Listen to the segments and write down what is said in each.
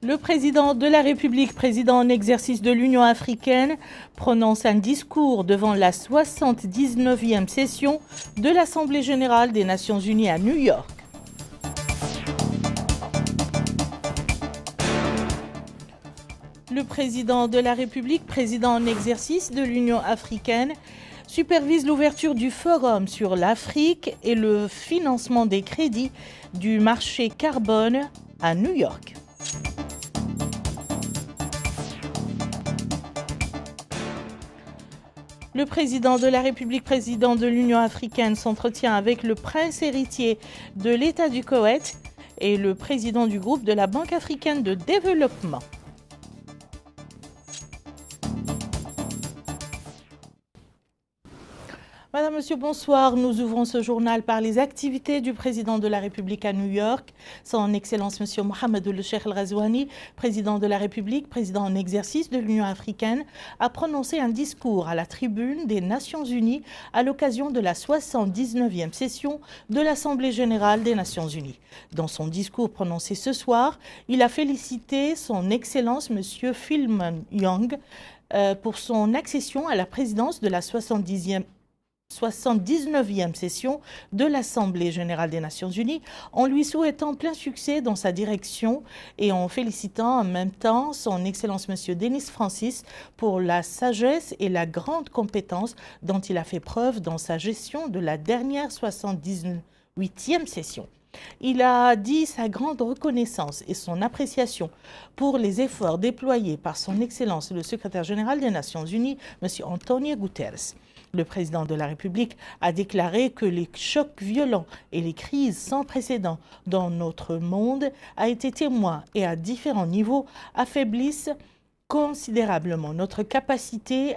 Le président de la République, président en exercice de l'Union africaine, prononce un discours devant la 79e session de l'Assemblée générale des Nations unies à New York. Le président de la République, président en exercice de l'Union africaine, supervise l'ouverture du forum sur l'Afrique et le financement des crédits du marché carbone à New York. Le président de la République, président de l'Union africaine, s'entretient avec le prince héritier de l'État du Koweït et le président du groupe de la Banque africaine de développement. Madame, Monsieur, bonsoir. Nous ouvrons ce journal par les activités du président de la République à New York. Son Excellence Monsieur Mohamed Ould Cheikh El Ghazouani, président de la République, président en exercice de l'Union africaine, a prononcé un discours à la tribune des Nations unies à l'occasion de la 79e session de l'Assemblée générale des Nations unies. Dans son discours prononcé ce soir, il a félicité son Excellence Monsieur Philman Young pour son accession à la présidence de la 79e session de l'Assemblée générale des Nations unies, en lui souhaitant plein succès dans sa direction et en félicitant en même temps son Excellence Monsieur Denis Francis pour la sagesse et la grande compétence dont il a fait preuve dans sa gestion de la dernière 78e session. Il a dit sa grande reconnaissance et son appréciation pour les efforts déployés par son Excellence le secrétaire général des Nations unies, M. Antonio Guterres. Le président de la République a déclaré que les chocs violents et les crises sans précédent dans notre monde a été témoin et à différents niveaux affaiblissent considérablement notre capacité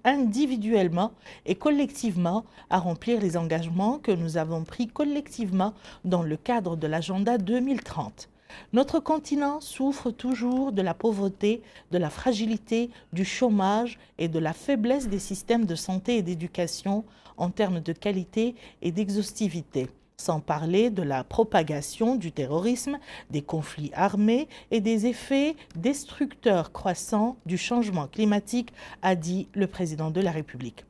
individuellement et collectivement à remplir les engagements que nous avons pris collectivement dans le cadre de l'agenda 2030. Notre continent souffre toujours de la pauvreté, de la fragilité, du chômage et de la faiblesse des systèmes de santé et d'éducation en termes de qualité et d'exhaustivité, sans parler de la propagation du terrorisme, des conflits armés et des effets destructeurs croissants du changement climatique, a dit le président de la République.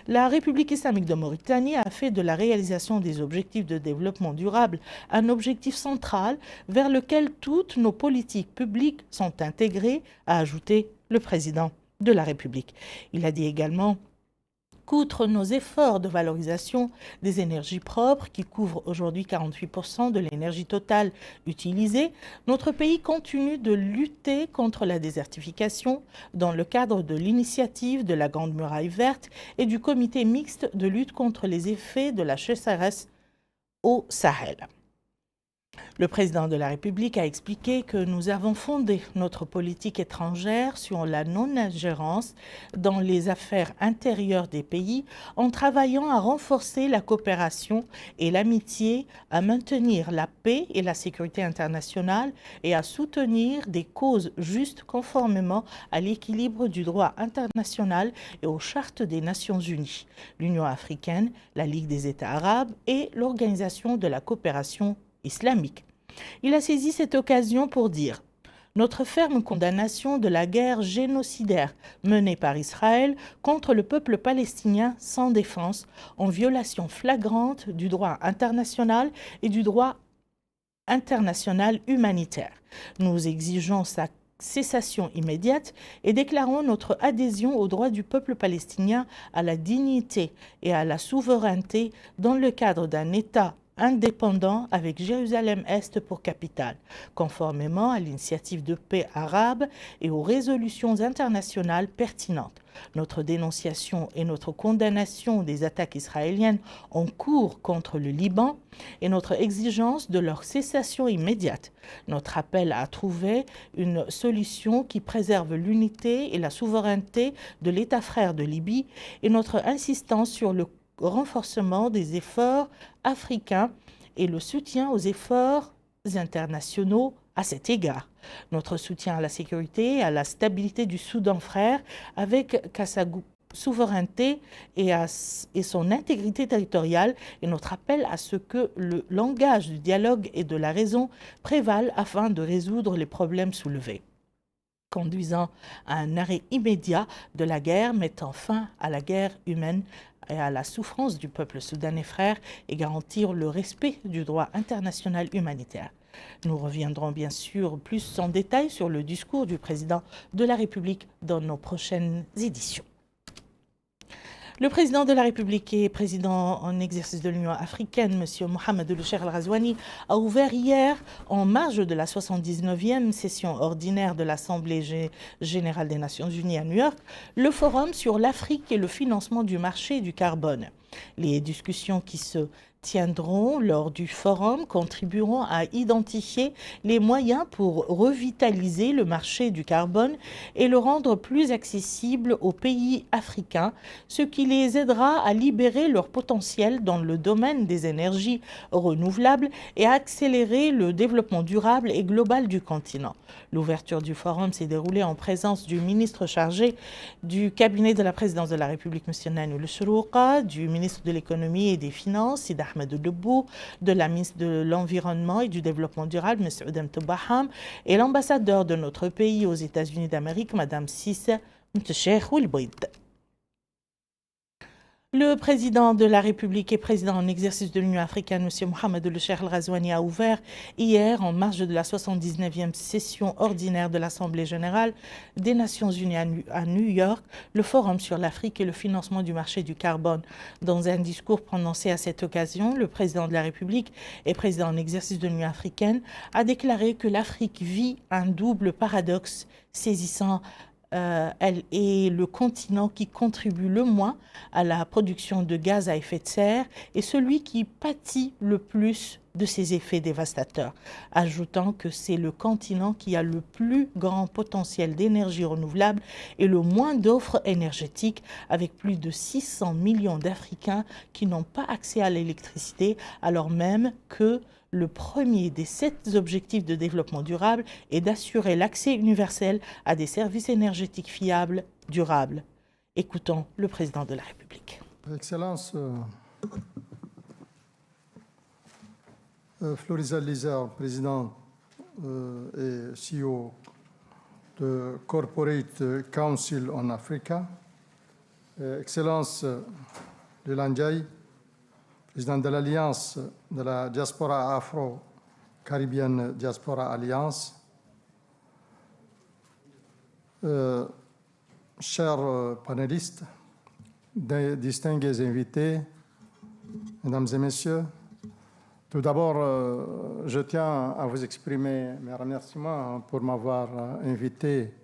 La République islamique de Mauritanie a fait de la réalisation des objectifs de développement durable un objectif central vers lequel toutes nos politiques publiques sont intégrées, a ajouté le président de la République. Il a dit également qu'outre nos efforts de valorisation des énergies propres, qui couvrent aujourd'hui 48% de l'énergie totale utilisée, notre pays continue de lutter contre la désertification dans le cadre de l'initiative de la Grande Muraille Verte et du comité mixte de lutte contre les effets de la sécheresse au Sahel. Le président de la République a expliqué que nous avons fondé notre politique étrangère sur la non-ingérence dans les affaires intérieures des pays en travaillant à renforcer la coopération et l'amitié, à maintenir la paix et la sécurité internationale et à soutenir des causes justes conformément à l'équilibre du droit international et aux chartes des Nations unies, l'Union africaine, la Ligue des États arabes et l'Organisation de la coopération islamique. Il a saisi cette occasion pour dire « Notre ferme condamnation de la guerre génocidaire menée par Israël contre le peuple palestinien sans défense, en violation flagrante du droit international et du droit international humanitaire. Nous exigeons sa cessation immédiate et déclarons notre adhésion au droit du peuple palestinien à la dignité et à la souveraineté dans le cadre d'un État indépendant avec Jérusalem-Est pour capitale, conformément à l'initiative de paix arabe et aux résolutions internationales pertinentes. Notre dénonciation et notre condamnation des attaques israéliennes en cours contre le Liban et notre exigence de leur cessation immédiate. Notre appel à trouver une solution qui préserve l'unité et la souveraineté de l'État frère de Libye et notre insistance sur le renforcement des efforts africains et le soutien aux efforts internationaux à cet égard. Notre soutien à la sécurité et à la stabilité du Soudan frère avec souveraineté et son intégrité territoriale et notre appel à ce que le langage du dialogue et de la raison prévale afin de résoudre les problèmes soulevés, conduisant à un arrêt immédiat de la guerre, mettant fin à la guerre humaine et à la souffrance du peuple soudanais frère et garantir le respect du droit international humanitaire. Nous reviendrons bien sûr plus en détail sur le discours du président de la République dans nos prochaines éditions. Le président de la République et président en exercice de l'Union africaine, M. Mohamed El-Cheikh Al-Ghazouani, a ouvert hier, en marge de la 79e session ordinaire de l'Assemblée générale des Nations unies à New York, le forum sur l'Afrique et le financement du marché du carbone. Les discussions qui se tiendront lors du forum contribueront à identifier les moyens pour revitaliser le marché du carbone et le rendre plus accessible aux pays africains, ce qui les aidera à libérer leur potentiel dans le domaine des énergies renouvelables et à accélérer le développement durable et global du continent. L'ouverture du forum s'est déroulée en présence du ministre chargé du cabinet de la présidence de la République, M. Nanou El-Chrouqa, du ministre de l'économie et des finances, Sid Ahmed Debou, de la ministre de l'Environnement et du Développement durable, M. Oudem Toubaham, et l'ambassadeur de notre pays aux États-Unis d'Amérique, Mme Cissé Ntcheikh Ouelboïd. Le président de la République et président en exercice de l'Union africaine, M. Mohamed El-Cheikh Al-Ghazouani, a ouvert hier, en marge de la 79e session ordinaire de l'Assemblée générale des Nations unies à New York, le forum sur l'Afrique et le financement du marché du carbone. Dans un discours prononcé à cette occasion, le président de la République et président en exercice de l'Union africaine a déclaré que l'Afrique vit un double paradoxe saisissant. Elle est le continent qui contribue le moins à la production de gaz à effet de serre et celui qui pâtit le plus de ses effets dévastateurs, ajoutant que c'est le continent qui a le plus grand potentiel d'énergie renouvelable et le moins d'offres énergétiques, avec plus de 600 millions d'Africains qui n'ont pas accès à l'électricité, alors même que le premier des 7 objectifs de développement durable est d'assurer l'accès universel à des services énergétiques fiables, durables. Écoutons le président de la République. Excellence, Florizal Lizard, président et CEO de Corporate Council on Africa, Excellence Leila Ndiaye, président de l'Alliance de la diaspora afro-caribéenne Diaspora Alliance, chers panélistes, distingués invités, mesdames et messieurs, tout d'abord, je tiens à vous exprimer mes remerciements pour m'avoir invité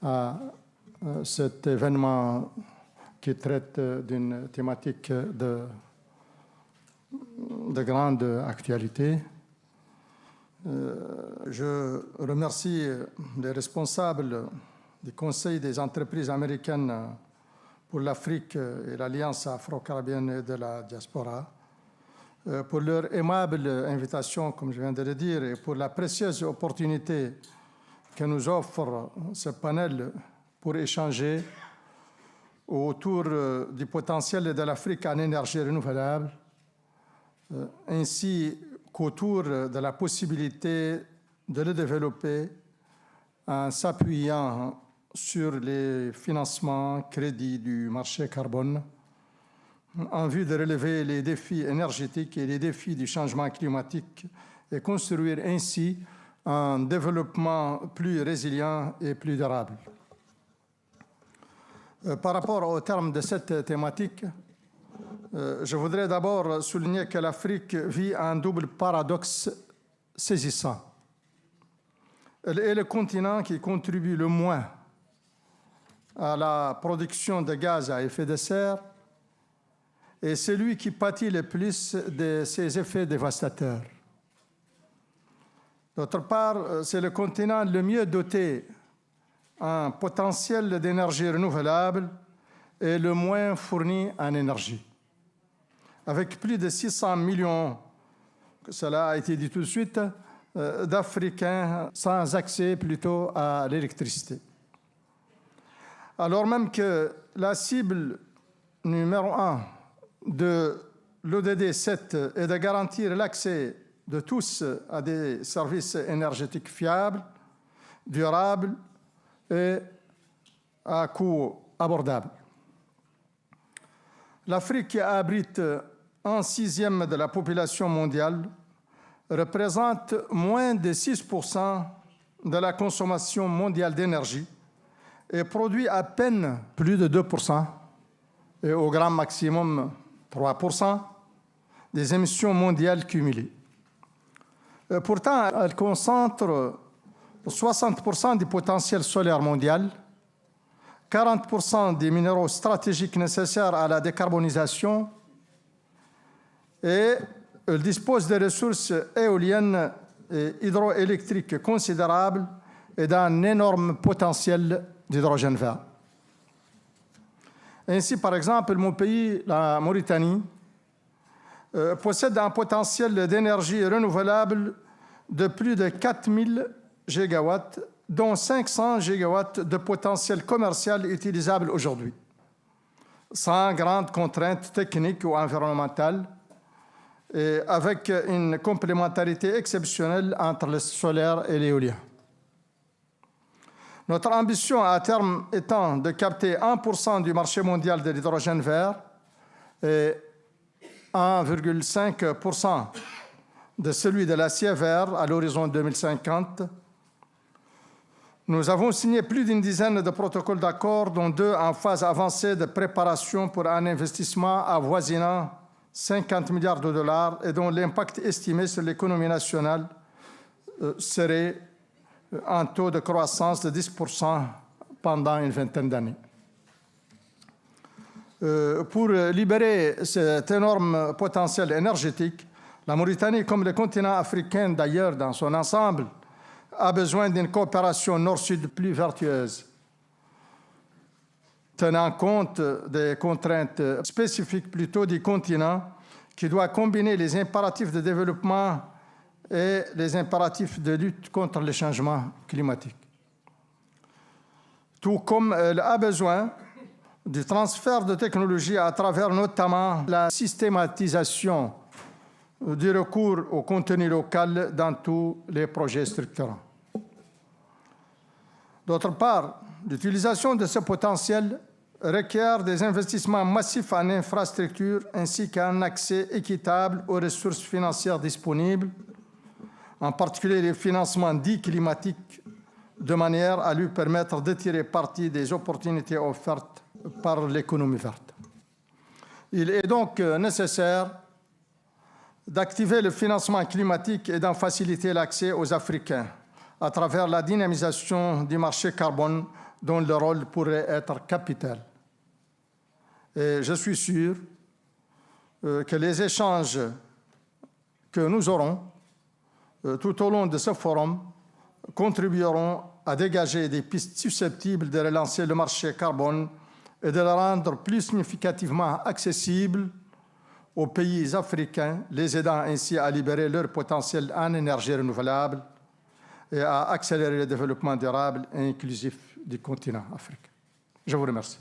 à cet événement qui traite d'une thématique de grande actualité. Je remercie les responsables du Conseil des entreprises américaines pour l'Afrique et l'Alliance afro-caribéenne de la diaspora pour leur aimable invitation, comme je viens de le dire, et pour la précieuse opportunité que nous offre ce panel pour échanger autour du potentiel de l'Afrique en énergie renouvelable, ainsi qu'autour de la possibilité de le développer en s'appuyant sur les financements crédits du marché carbone en vue de relever les défis énergétiques et les défis du changement climatique et construire ainsi un développement plus résilient et plus durable. Par rapport au terme de cette thématique, je voudrais d'abord souligner que l'Afrique vit un double paradoxe saisissant. Elle est le continent qui contribue le moins à la production de gaz à effet de serre et celui qui pâtit le plus de ses effets dévastateurs. D'autre part, c'est le continent le mieux doté en potentiel d'énergie renouvelable et le moins fourni en énergie. Avec plus de 600 millions, cela a été dit tout de suite, d'Africains sans accès plutôt à l'électricité. Alors même que la cible numéro 1 de l'ODD 7 est de garantir l'accès de tous à des services énergétiques fiables, durables et à coût abordable. L'Afrique, qui abrite 1/6 de la population mondiale, représente moins de 6% de la consommation mondiale d'énergie et produit à peine plus de 2% et au grand maximum 3% des émissions mondiales cumulées. Pourtant, elle concentre 60% du potentiel solaire mondial, 40% des minéraux stratégiques nécessaires à la décarbonisation et elle dispose de ressources éoliennes et hydroélectriques considérables et d'un énorme potentiel d'hydrogène vert. Ainsi, par exemple, mon pays, la Mauritanie, possède un potentiel d'énergie renouvelable de plus de 4000 gigawatts, dont 500 gigawatts de potentiel commercial utilisable aujourd'hui, sans grandes contraintes techniques ou environnementales, et avec une complémentarité exceptionnelle entre le solaire et l'éolien. Notre ambition à terme étant de capter 1% du marché mondial de l'hydrogène vert et 1,5% de celui de l'acier vert à l'horizon 2050. Nous avons signé plus d'une dizaine de protocoles d'accord, dont 2 en phase avancée de préparation pour un investissement avoisinant 50 milliards de dollars et dont l'impact estimé sur l'économie nationale serait un taux de croissance de 10% pendant une vingtaine d'années. Pour libérer cet énorme potentiel énergétique, la Mauritanie, comme le continent africain d'ailleurs dans son ensemble, a besoin d'une coopération nord-sud plus vertueuse, tenant compte des contraintes spécifiques plutôt du continent, qui doit combiner les impératifs de développement et les impératifs de lutte contre les changements climatiques. Tout comme elle a besoin du transfert de technologies à travers notamment la systématisation du recours au contenu local dans tous les projets structurants. D'autre part, l'utilisation de ce potentiel requiert des investissements massifs en infrastructures ainsi qu'un accès équitable aux ressources financières disponibles, en particulier les financements dits climatiques, de manière à lui permettre de tirer parti des opportunités offertes par l'économie verte. Il est donc nécessaire d'activer le financement climatique et d'en faciliter l'accès aux Africains à travers la dynamisation du marché carbone dont le rôle pourrait être capital. Et je suis sûr que les échanges que nous aurons tout au long de ce forum contribueront à dégager des pistes susceptibles de relancer le marché carbone et de le rendre plus significativement accessible aux pays africains, les aidant ainsi à libérer leur potentiel en énergie renouvelable et à accélérer le développement durable et inclusif du continent africain. Je vous remercie.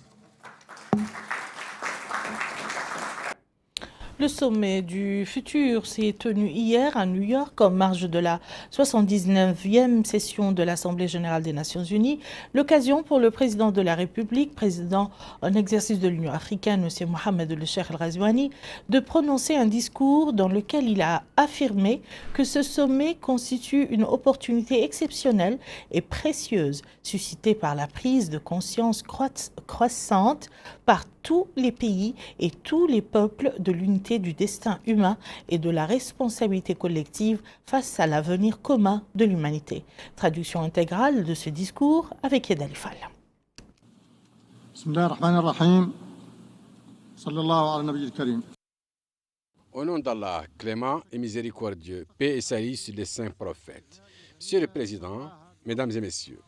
Le sommet du futur s'est tenu hier à New York en marge de la 79e session de l'Assemblée générale des Nations unies, l'occasion pour le président de la République, président en exercice de l'Union africaine, M. Mohamed El Cheikh El Ghazouani, de prononcer un discours dans lequel il a affirmé que ce sommet constitue une opportunité exceptionnelle et précieuse, suscitée par la prise de conscience croissante par tous les pays et tous les peuples de l'unité du destin humain et de la responsabilité collective face à l'avenir commun de l'humanité. Traduction intégrale de ce discours avec Yed Alifal. Au nom d'Allah, clément et miséricordieux, paix et salut sur les saints prophètes. Monsieur le Président, Mesdames et Messieurs,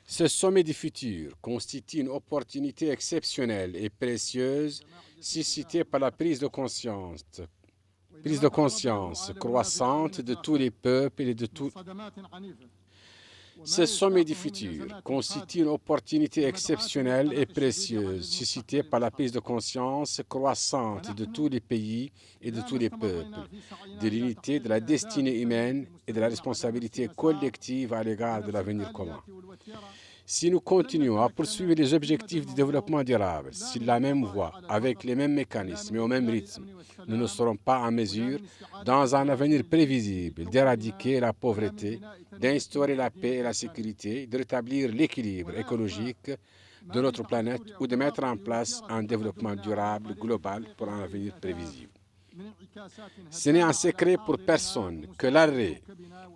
ce sommet du futur constitue une opportunité exceptionnelle et précieuse suscitée par la prise de conscience croissante de tous les peuples et de Ce sommet du futur constitue une opportunité exceptionnelle et précieuse, suscitée par la prise de conscience croissante de tous les pays et de tous les peuples, de l'unité, de la destinée humaine et de la responsabilité collective à l'égard de l'avenir commun. Si nous continuons à poursuivre les objectifs du développement durable sur la même voie, avec les mêmes mécanismes et au même rythme, nous ne serons pas en mesure, dans un avenir prévisible, d'éradiquer la pauvreté, d'instaurer la paix et la sécurité, de rétablir l'équilibre écologique de notre planète ou de mettre en place un développement durable global pour un avenir prévisible. Ce n'est un secret pour personne que l'arrêt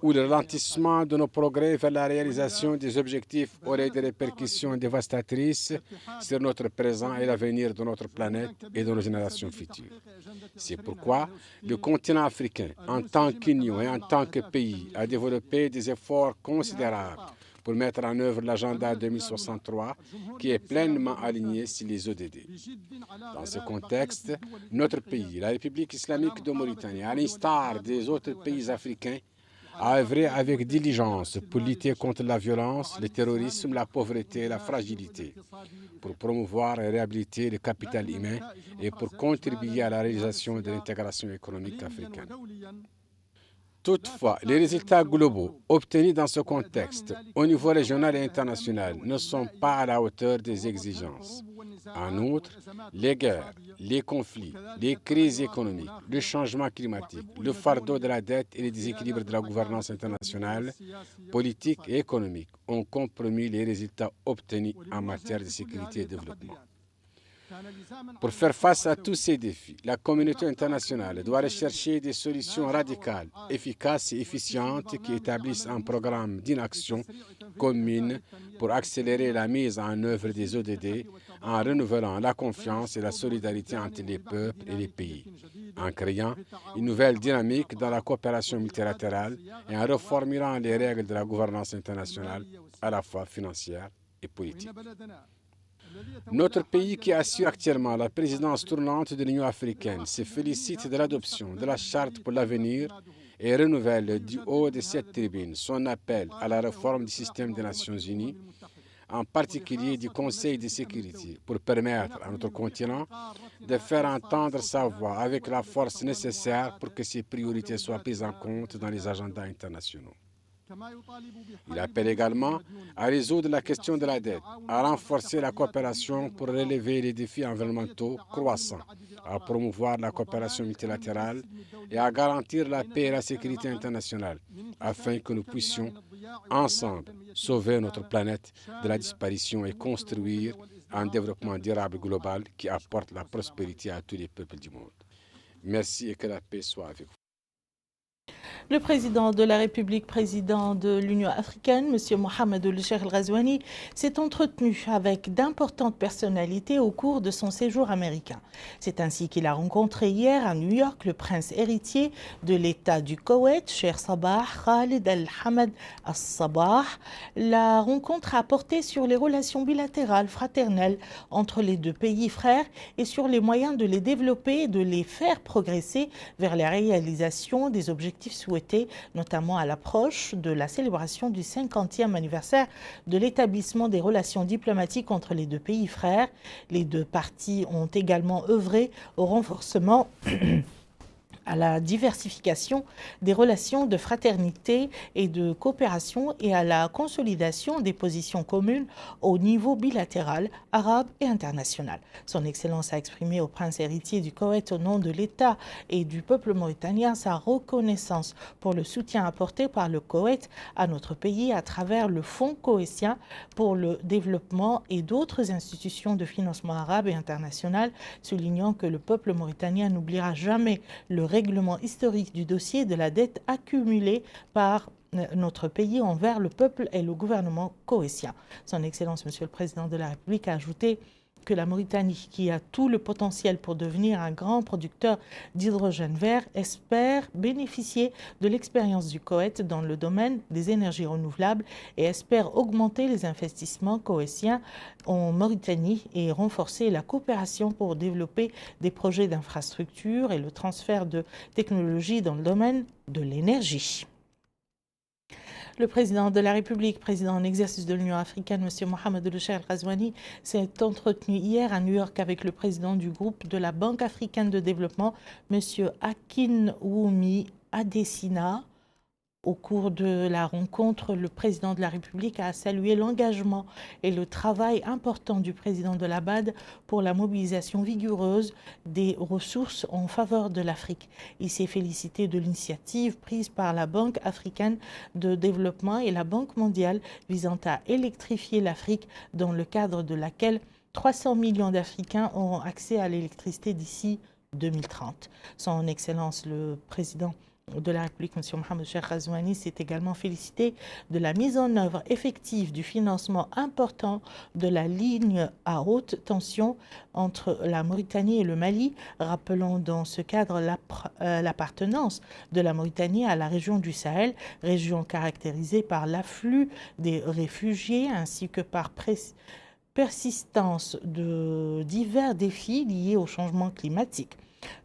ou le ralentissement de nos progrès vers la réalisation des objectifs aurait des répercussions dévastatrices sur notre présent et l'avenir de notre planète et de nos générations futures. C'est pourquoi le continent africain, en tant qu'union et en tant que pays, a développé des efforts considérables pour mettre en œuvre l'agenda 2063 qui est pleinement aligné sur les ODD. Dans ce contexte, notre pays, la République islamique de Mauritanie, à l'instar des autres pays africains, a œuvré avec diligence pour lutter contre la violence, le terrorisme, la pauvreté et la fragilité, pour promouvoir et réhabiliter le capital humain et pour contribuer à la réalisation de l'intégration économique africaine. Toutefois, les résultats globaux obtenus dans ce contexte, au niveau régional et international, ne sont pas à la hauteur des exigences. En outre, les guerres, les conflits, les crises économiques, le changement climatique, le fardeau de la dette et les déséquilibres de la gouvernance internationale, politique et économique ont compromis les résultats obtenus en matière de sécurité et développement. Pour faire face à tous ces défis, la communauté internationale doit rechercher des solutions radicales, efficaces et efficientes qui établissent un programme d'inaction commune pour accélérer la mise en œuvre des ODD en renouvelant la confiance et la solidarité entre les peuples et les pays, en créant une nouvelle dynamique dans la coopération multilatérale et en reformulant les règles de la gouvernance internationale, à la fois financière et politique. Notre pays, qui assure actuellement la présidence tournante de l'Union africaine, se félicite de l'adoption de la Charte pour l'avenir et renouvelle du haut de cette tribune son appel à la réforme du système des Nations Unies, en particulier du Conseil de sécurité, pour permettre à notre continent de faire entendre sa voix avec la force nécessaire pour que ses priorités soient prises en compte dans les agendas internationaux. Il appelle également à résoudre la question de la dette, à renforcer la coopération pour relever les défis environnementaux croissants, à promouvoir la coopération multilatérale et à garantir la paix et la sécurité internationale, afin que nous puissions, ensemble, sauver notre planète de la disparition et construire un développement durable global qui apporte la prospérité à tous les peuples du monde. Merci et que la paix soit avec vous. Le président de la République, président de l'Union africaine, M. Mohamed Ould-Cheikh El-Ghazouani, s'est entretenu avec d'importantes personnalités au cours de son séjour américain. C'est ainsi qu'il a rencontré hier à New York le prince héritier de l'État du Koweït, Cheikh Sabah Khalid Al-Hamad Al-Sabah. La rencontre a porté sur les relations bilatérales, fraternelles entre les deux pays frères et sur les moyens de les développer et de les faire progresser vers la réalisation des objectifs souhaités, notamment à l'approche de la célébration du 50e anniversaire de l'établissement des relations diplomatiques entre les deux pays frères. Les deux parties ont également œuvré au renforcement à la diversification des relations de fraternité et de coopération et à la consolidation des positions communes au niveau bilatéral, arabe et international. Son Excellence a exprimé au prince héritier du Koweït au nom de l'État et du peuple mauritanien sa reconnaissance pour le soutien apporté par le Koweït à notre pays à travers le Fonds koweïtien pour le développement et d'autres institutions de financement arabe et international, soulignant que le peuple mauritanien n'oubliera jamais le règlement historique du dossier de la dette accumulée par notre pays envers le peuple et le gouvernement koweïtien. Son Excellence, Monsieur le Président de la République, a ajouté que la Mauritanie, qui a tout le potentiel pour devenir un grand producteur d'hydrogène vert, espère bénéficier de l'expérience du Koweït dans le domaine des énergies renouvelables et espère augmenter les investissements koweïtiens en Mauritanie et renforcer la coopération pour développer des projets d'infrastructure et le transfert de technologies dans le domaine de l'énergie. Le président de la République, président en exercice de l'Union africaine, M. Mohamed El Cheikh Ghazouani, s'est entretenu hier à New York avec le président du groupe de la Banque africaine de développement, M. Akinwumi Adesina. Au cours de la rencontre, le président de la République a salué l'engagement et le travail important du président de la BAD pour la mobilisation vigoureuse des ressources en faveur de l'Afrique. Il s'est félicité de l'initiative prise par la Banque africaine de développement et la Banque mondiale visant à électrifier l'Afrique, dans le cadre de laquelle 300 millions d'Africains auront accès à l'électricité d'ici 2030. Son Excellence le président de la République, M. Mohamed El Cheikh Ghazouani, s'est également félicité de la mise en œuvre effective du financement important de la ligne à haute tension entre la Mauritanie et le Mali, rappelant dans ce cadre l'appartenance de la Mauritanie à la région du Sahel, région caractérisée par l'afflux des réfugiés ainsi que par persistance de divers défis liés au changement climatique.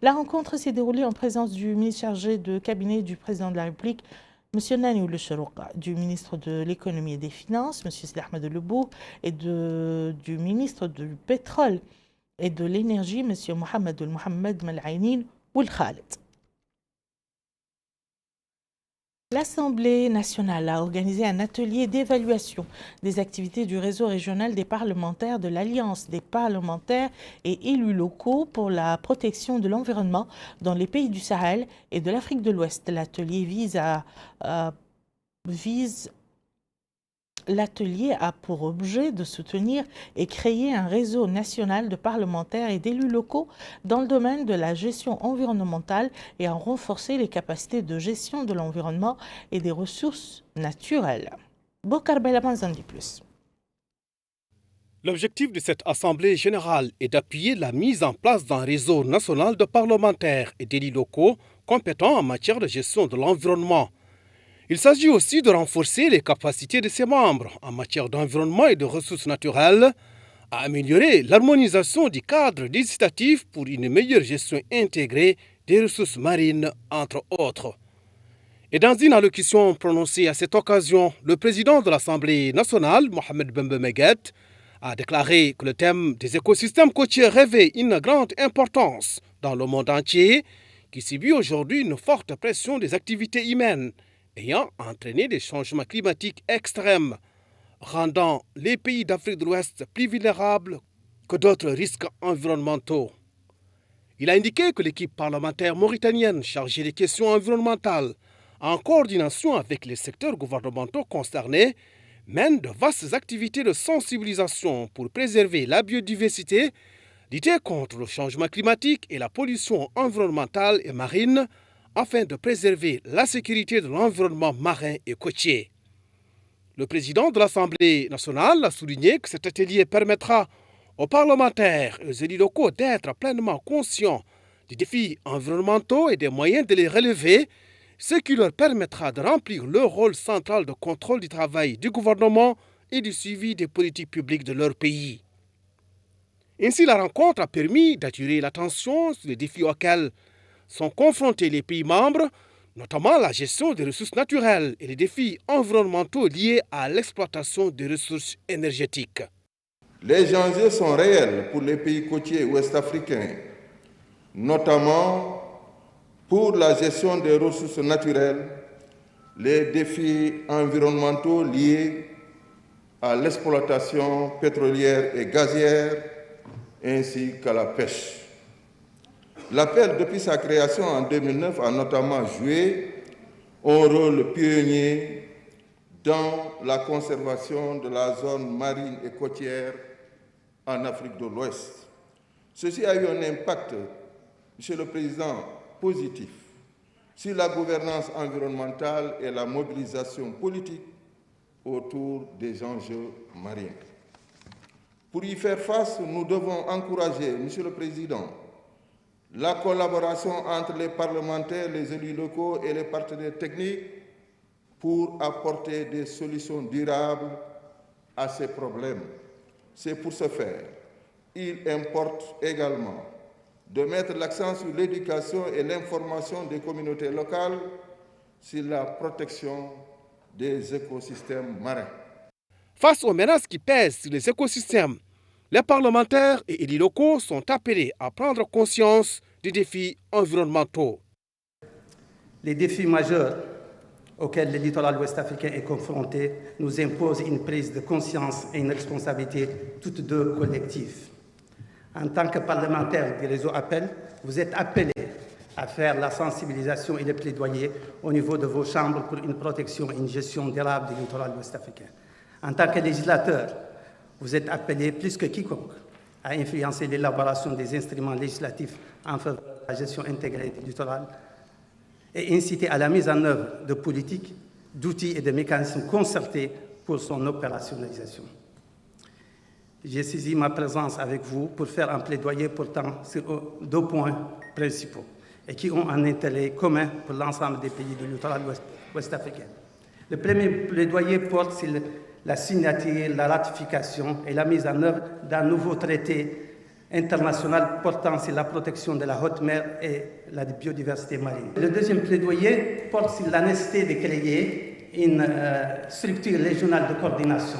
La rencontre s'est déroulée en présence du ministre chargé de cabinet du président de la République, M. Nani Ould Cherouqa, du ministre de l'économie et des finances, M. Sidi Ahmed Lebou, et du ministre du pétrole et de l'énergie, M. Mohamed Malaïnin Ould Khaled. L'Assemblée nationale a organisé un atelier d'évaluation des activités du réseau régional des parlementaires de l'Alliance des parlementaires et élus locaux pour la protection de l'environnement dans les pays du Sahel et de l'Afrique de l'Ouest. L'atelier a pour objet de soutenir et créer un réseau national de parlementaires et d'élus locaux dans le domaine de la gestion environnementale et à renforcer les capacités de gestion de l'environnement et des ressources naturelles. Bokar Belaman en dit plus. L'objectif de cette Assemblée générale est d'appuyer la mise en place d'un réseau national de parlementaires et d'élus locaux compétents en matière de gestion de l'environnement. Il s'agit aussi de renforcer les capacités de ses membres en matière d'environnement et de ressources naturelles, à améliorer l'harmonisation du cadre législatif pour une meilleure gestion intégrée des ressources marines, entre autres. Et dans une allocution prononcée à cette occasion, le président de l'Assemblée nationale, Mohamed Bembe Meguet, a déclaré que le thème des écosystèmes côtiers revêt une grande importance dans le monde entier, qui subit aujourd'hui une forte pression des activités humaines, ayant entraîné des changements climatiques extrêmes, rendant les pays d'Afrique de l'Ouest plus vulnérables que d'autres risques environnementaux. Il a indiqué que l'équipe parlementaire mauritanienne chargée des questions environnementales, en coordination avec les secteurs gouvernementaux concernés, mène de vastes activités de sensibilisation pour préserver la biodiversité, lutter contre le changement climatique et la pollution environnementale et marine, afin de préserver la sécurité de l'environnement marin et côtier. Le président de l'Assemblée nationale a souligné que cet atelier permettra aux parlementaires et aux élus locaux d'être pleinement conscients des défis environnementaux et des moyens de les relever, ce qui leur permettra de remplir leur rôle central de contrôle du travail du gouvernement et du suivi des politiques publiques de leur pays. Ainsi, la rencontre a permis d'attirer l'attention sur les défis auxquels sont confrontés les pays membres, notamment la gestion des ressources naturelles et les défis environnementaux liés à l'exploitation des ressources énergétiques. Les enjeux sont réels pour les pays côtiers ouest-africains, notamment pour la gestion des ressources naturelles, les défis environnementaux liés à l'exploitation pétrolière et gazière, ainsi qu'à la pêche. L'APEL, depuis sa création en 2009, a notamment joué un rôle pionnier dans la conservation de la zone marine et côtière en Afrique de l'Ouest. Ceci a eu un impact, Monsieur le Président, positif sur la gouvernance environnementale et la mobilisation politique autour des enjeux marins. Pour y faire face, nous devons encourager, Monsieur le Président, la collaboration entre les parlementaires, les élus locaux et les partenaires techniques pour apporter des solutions durables à ces problèmes. C'est pour ce faire, il importe également de mettre l'accent sur l'éducation et l'information des communautés locales sur la protection des écosystèmes marins. Face aux menaces qui pèsent sur les écosystèmes, les parlementaires et élus locaux sont appelés à prendre conscience des défis environnementaux. Les défis majeurs auxquels le littoral ouest-africain est confronté nous imposent une prise de conscience et une responsabilité toutes deux collectives. En tant que parlementaire du réseau Appel, vous êtes appelés à faire la sensibilisation et le plaidoyer au niveau de vos chambres pour une protection et une gestion durable du littoral ouest-africain. En tant que législateur, vous êtes appelés plus que quiconque à influencer l'élaboration des instruments législatifs en faveur de la gestion intégrée du littoral et inciter à la mise en œuvre de politiques, d'outils et de mécanismes concertés pour son opérationnalisation. J'ai saisi ma présence avec vous pour faire un plaidoyer portant sur deux points principaux et qui ont un intérêt commun pour l'ensemble des pays du littoral ouest-africain. Le premier plaidoyer porte sur la signature, la ratification et la mise en œuvre d'un nouveau traité international portant sur la protection de la haute mer et la biodiversité marine. Le deuxième plaidoyer porte sur la nécessité de créer une structure régionale de coordination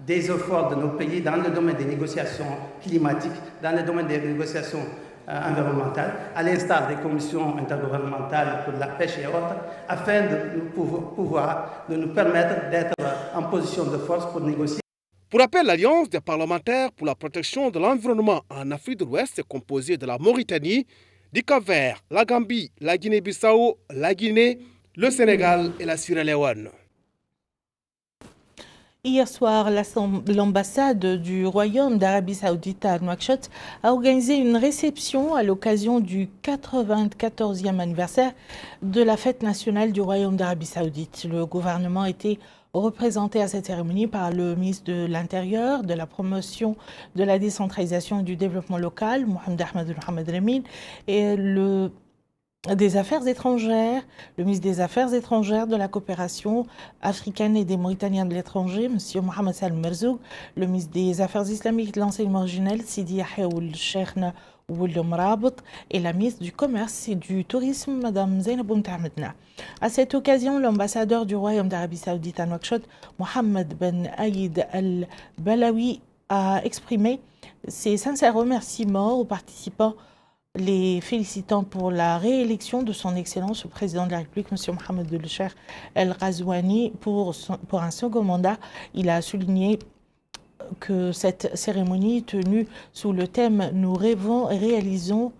des efforts de nos pays dans le domaine des négociations climatiques, dans le domaine des négociations environnementales, à l'instar des commissions intergouvernementales pour la pêche et autres, afin de nous permettre d'être en position de force pour négocier. Pour rappel, l'Alliance des parlementaires pour la protection de l'environnement en Afrique de l'Ouest est composée de la Mauritanie, du Cap-Vert, la Gambie, la Guinée-Bissau, la Guinée, le Sénégal et la Sierra Leone. Hier soir, l'ambassade du Royaume d'Arabie Saoudite à Nouakchott a organisé une réception à l'occasion du 94e anniversaire de la fête nationale du Royaume d'Arabie Saoudite. Le gouvernement était représenté à cette cérémonie par le ministre de l'Intérieur, de la promotion de la décentralisation et du développement local, Mohamed Ahmed Mohamed Remin, et le ministre des Affaires étrangères, de la coopération africaine et des Mauritaniens de l'étranger, M. Mohamed Salim Merzoug, le ministre des Affaires islamiques et de l'enseignement originel, Sidi Yahya Ould Cheikhna Ould Mrabit, et la ministre du Commerce et du Tourisme, Mme Zainab Ahmedna. À cette occasion, l'ambassadeur du Royaume d'Arabie Saoudite à Nouakchott, Mohamed Ben Aïd Al-Balawi, a exprimé ses sincères remerciements aux participants, les félicitant pour la réélection de son Excellence le Président de la République, M. Mohamed El Cheikh El Ghazouani, pour un second mandat. Il a souligné que cette cérémonie tenue sous le thème « Nous rêvons et réalisons »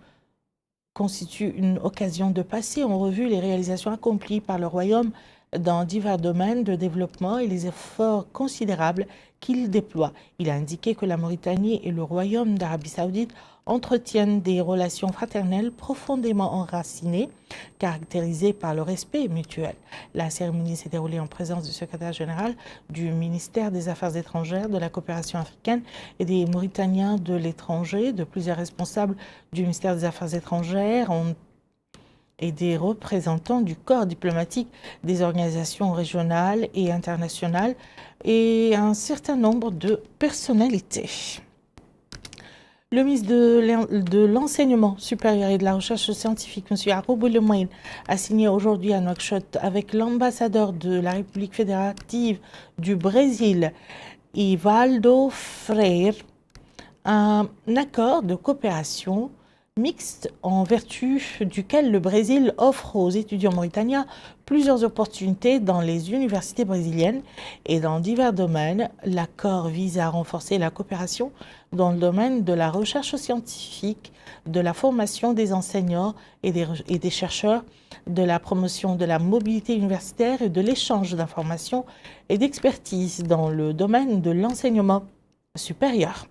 constitue une occasion de passer en revue les réalisations accomplies par le Royaume dans divers domaines de développement et les efforts considérables qu'il déploie. Il a indiqué que la Mauritanie et le Royaume d'Arabie Saoudite entretiennent des relations fraternelles profondément enracinées, caractérisées par le respect mutuel. La cérémonie s'est déroulée en présence du secrétaire général du ministère des Affaires étrangères, de la coopération africaine et des Mauritaniens de l'étranger, de plusieurs responsables du ministère des Affaires étrangères et des représentants du corps diplomatique des organisations régionales et internationales et un certain nombre de personnalités. Le ministre de l'Enseignement supérieur et de la Recherche scientifique, M. Yaroub Oulemouine, a signé aujourd'hui à Nouakchott avec l'ambassadeur de la République fédérative du Brésil, Ivaldo Freire, un accord de coopération mixte en vertu duquel le Brésil offre aux étudiants mauritaniens plusieurs opportunités dans les universités brésiliennes et dans divers domaines. L'accord vise à renforcer la coopération dans le domaine de la recherche scientifique, de la formation des enseignants et des chercheurs, de la promotion de la mobilité universitaire et de l'échange d'informations et d'expertise dans le domaine de l'enseignement supérieur.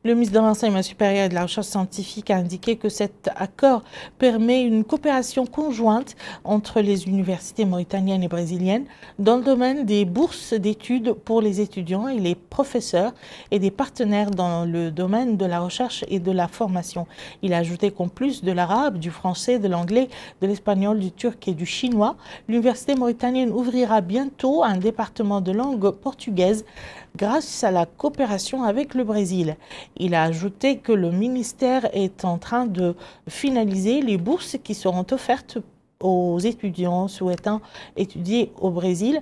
Le ministre de l'Enseignement supérieur et de la Recherche scientifique a indiqué que cet accord permet une coopération conjointe entre les universités mauritaniennes et brésiliennes dans le domaine des bourses d'études pour les étudiants et les professeurs et des partenaires dans le domaine de la recherche et de la formation. Il a ajouté qu'en plus de l'arabe, du français, de l'anglais, de l'espagnol, du turc et du chinois, l'université mauritanienne ouvrira bientôt un département de langue portugaise grâce à la coopération avec le Brésil. Il a ajouté que le ministère est en train de finaliser les bourses qui seront offertes aux étudiants souhaitant étudier au Brésil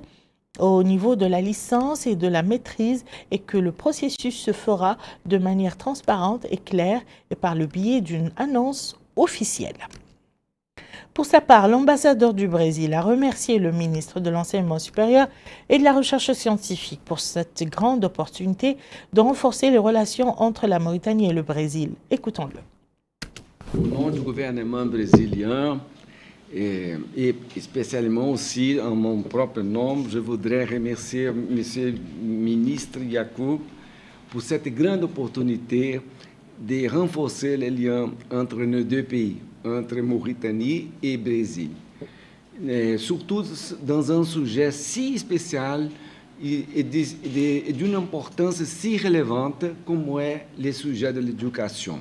au niveau de la licence et de la maîtrise et que le processus se fera de manière transparente et claire et par le biais d'une annonce officielle. Pour sa part, l'ambassadeur du Brésil a remercié le ministre de l'Enseignement supérieur et de la Recherche scientifique pour cette grande opportunité de renforcer les relations entre la Mauritanie et le Brésil. Écoutons-le. Au nom du gouvernement brésilien et spécialement aussi en mon propre nom, je voudrais remercier M. le ministre Yacoub pour cette grande opportunité de renforcer les liens entre nos deux pays, entre Mauritanie et Brésil. Et surtout dans un sujet si spécial et d'une importance si relevante comme est le sujet de l'éducation.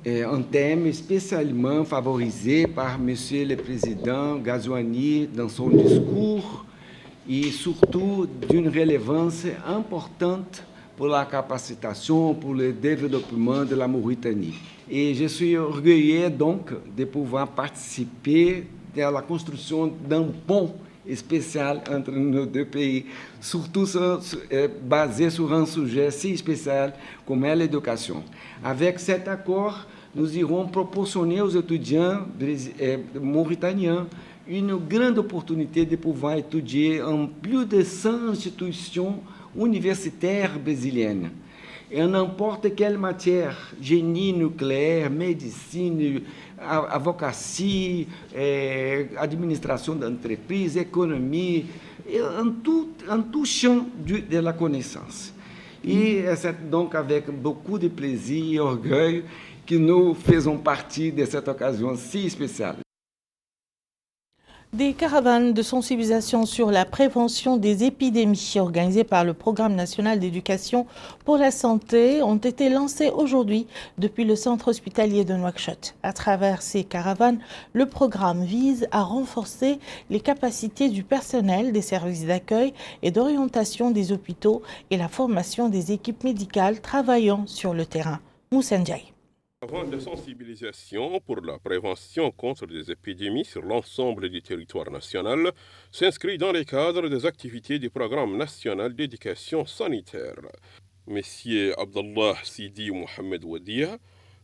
Un thème spécialement favorisé par M. le Président Ghazouani dans son discours et surtout d'une relevance importante pour la capacitation, pour le développement de la Mauritanie. Et je suis orgueilleux donc de pouvoir participer à la construction d'un pont spécial entre nos deux pays, surtout basé sur un sujet si spécial comme est l'éducation. Avec cet accord, nous irons proportionner aux étudiants mauritaniens une grande opportunité de pouvoir étudier en plus de 100 institutions universitaires brésiliennes. Et en n'importe quelle matière, génie nucléaire, médecine, advocacy, administration d'entreprise, économie, en tout champ de la connaissance. Et c'est donc avec beaucoup de plaisir et orgueil que nous faisons partie de cette occasion si spéciale. Des caravanes de sensibilisation sur la prévention des épidémies organisées par le Programme national d'éducation pour la santé ont été lancées aujourd'hui depuis le centre hospitalier de Nouakchott. À travers ces caravanes, le programme vise à renforcer les capacités du personnel des services d'accueil et d'orientation des hôpitaux et la formation des équipes médicales travaillant sur le terrain. Moussa Ndiaye. Avant de sensibilisation pour la prévention contre les épidémies sur l'ensemble du territoire national s'inscrit dans le cadre des activités du Programme national d'éducation sanitaire. Monsieur Abdallah Sidi Mohamed Wadia,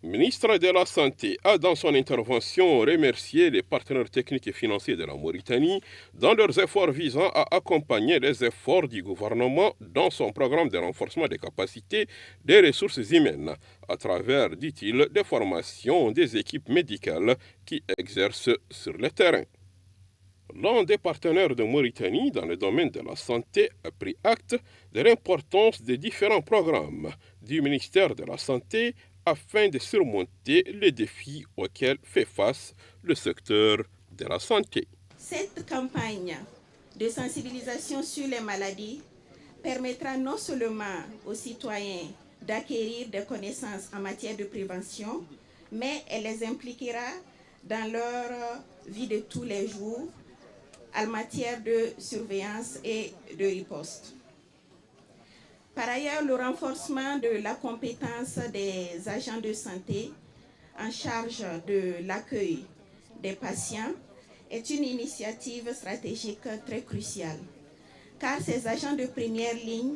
ministre de la Santé, a dans son intervention remercié les partenaires techniques et financiers de la Mauritanie dans leurs efforts visant à accompagner les efforts du gouvernement dans son programme de renforcement des capacités des ressources humaines à travers, dit-il, des formations des équipes médicales qui exercent sur le terrain. L'un des partenaires de Mauritanie dans le domaine de la santé a pris acte de l'importance des différents programmes du ministère de la Santé afin de surmonter les défis auxquels fait face le secteur de la santé. Cette campagne de sensibilisation sur les maladies permettra non seulement aux citoyens d'acquérir des connaissances en matière de prévention, mais elle les impliquera dans leur vie de tous les jours en matière de surveillance et de riposte. Par ailleurs, le renforcement de la compétence des agents de santé en charge de l'accueil des patients est une initiative stratégique très cruciale, car ces agents de première ligne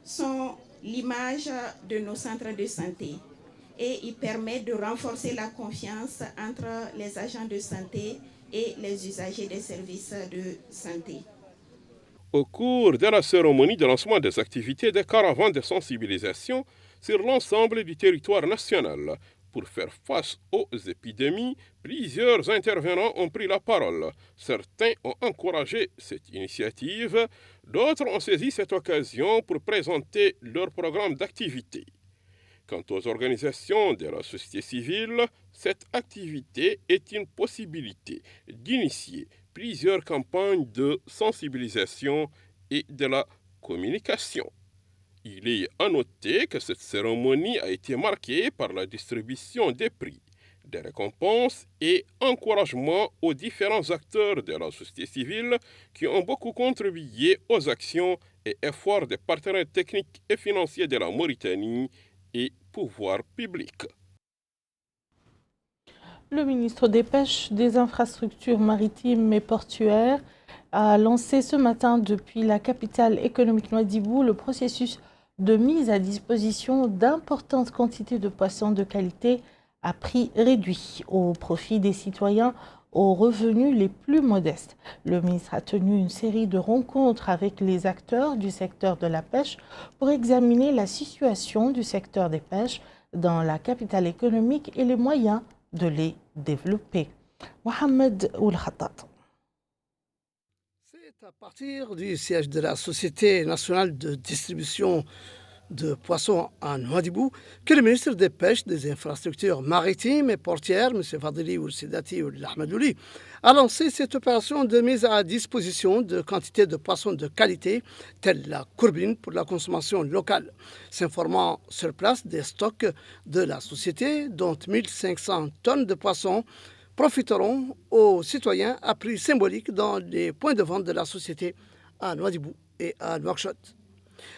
sont l'image de nos centres de santé et ils permettent de renforcer la confiance entre les agents de santé et les usagers des services de santé. Au cours de la cérémonie de lancement des activités des caravanes de sensibilisation sur l'ensemble du territoire national, pour faire face aux épidémies, plusieurs intervenants ont pris la parole. Certains ont encouragé cette initiative, d'autres ont saisi cette occasion pour présenter leur programme d'activité. Quant aux organisations de la société civile, cette activité est une possibilité d'initier plusieurs campagnes de sensibilisation et de la communication. Il est à noter que cette cérémonie a été marquée par la distribution des prix, des récompenses et encouragements aux différents acteurs de la société civile qui ont beaucoup contribué aux actions et efforts des partenaires techniques et financiers de la Mauritanie et pouvoirs publics. Le ministre des Pêches, des Infrastructures maritimes et portuaires a lancé ce matin depuis la capitale économique Nouadhibou le processus de mise à disposition d'importantes quantités de poissons de qualité à prix réduit au profit des citoyens aux revenus les plus modestes. Le ministre a tenu une série de rencontres avec les acteurs du secteur de la pêche pour examiner la situation du secteur des pêches dans la capitale économique et les moyens de les développer. Mohamed Oul-Khattat. C'est à partir du siège de la Société nationale de distribution de poissons à Nouadhibou que le ministre des Pêches, des Infrastructures maritimes et portières, M. Fadili Ould-Sidati Ould-Ahmadouli, a lancé cette opération de mise à disposition de quantités de poissons de qualité, telle la courbine pour la consommation locale, s'informant sur place des stocks de la société, dont 1500 tonnes de poissons profiteront aux citoyens à prix symbolique dans les points de vente de la société à Nouadhibou et à Nouakchott.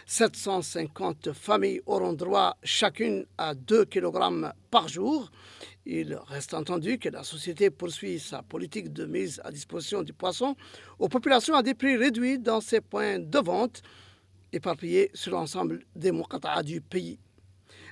750 familles auront droit chacune à 2 kg par jour. Il reste entendu que la société poursuit sa politique de mise à disposition du poisson aux populations à des prix réduits dans ses points de vente éparpillés sur l'ensemble des muqata'a du pays.